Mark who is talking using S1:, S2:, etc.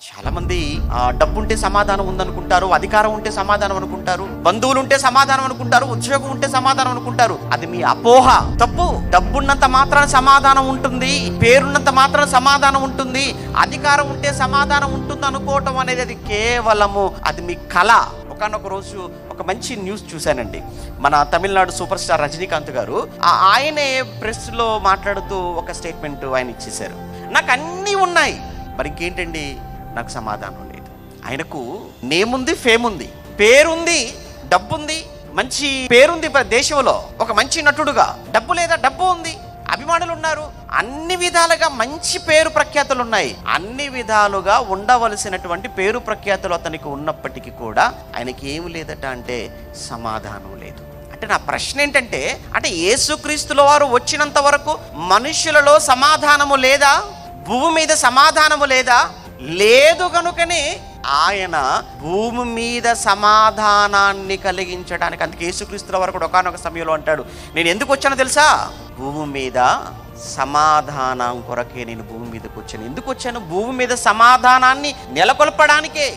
S1: చాలా మంది డబ్బు ఉంటే సమాధానం ఉందనుకుంటారు, అధికారం ఉంటే సమాధానం అనుకుంటారు, బంధువులు ఉంటే సమాధానం అనుకుంటారు, ఉద్యోగం ఉంటే సమాధానం అనుకుంటారు. అది మీ అపోహ, తప్పు. డబ్బున్నంత మాత్రాన సమాధానం ఉంటుంది, పేరున్నంత మాత్రాన సమాధానం ఉంటుంది, అధికారం ఉంటే సమాధానం ఉంటుంది అనుకోవటం అనేది అది కేవలము అది మీ కళ. ఒకనొక రోజు ఒక మంచి న్యూస్ చూశానండి. మన తమిళనాడు సూపర్ స్టార్ రజనీకాంత్ గారు ఆయనే ప్రెస్లో మాట్లాడుతూ ఒక స్టేట్మెంట్ ఆయన ఇచ్చేశారు. నాకు అన్నీ ఉన్నాయి, మరి ఇంకేంటండి, నాకు సమాధానం లేదు. ఆయనకు నేమ్ ఉంది, ఫేమ్ ఉంది, పేరుంది, డబ్బుంది, మంచి పేరుంది దేశంలో, ఒక మంచి నటుడుగా. డబ్బు లేదా? డబ్బు ఉంది, అభిమానులు ఉన్నారు, అన్ని విధాలుగా మంచి పేరు ప్రఖ్యాతులు ఉన్నాయి. అన్ని విధాలుగా ఉండవలసినటువంటి పేరు ప్రఖ్యాతులు అతనికి ఉన్నప్పటికీ కూడా ఆయనకి ఏమి లేదట అంటే సమాధానం లేదు. అంటే నా ప్రశ్న ఏంటంటే, అంటే యేసుక్రీస్తుల వారు వచ్చినంత వరకు మనుషులలో సమాధానము లేదా? భూమి మీద సమాధానము లేదా? లేదు. కనుకనే ఆయన భూమి మీద సమాధానాన్ని కలిగించడానికి, అందుకే యేసుక్రీస్తుల వారు కూడా ఒకానొక సమయంలో అంటాడు, నేను ఎందుకు వచ్చానో తెలుసా? భూమి మీద సమాధానం కొరకే నేను భూమి మీదకి వచ్చాను. ఎందుకు వచ్చాను? భూమి మీద సమాధానాన్ని నెలకొల్పడానికే.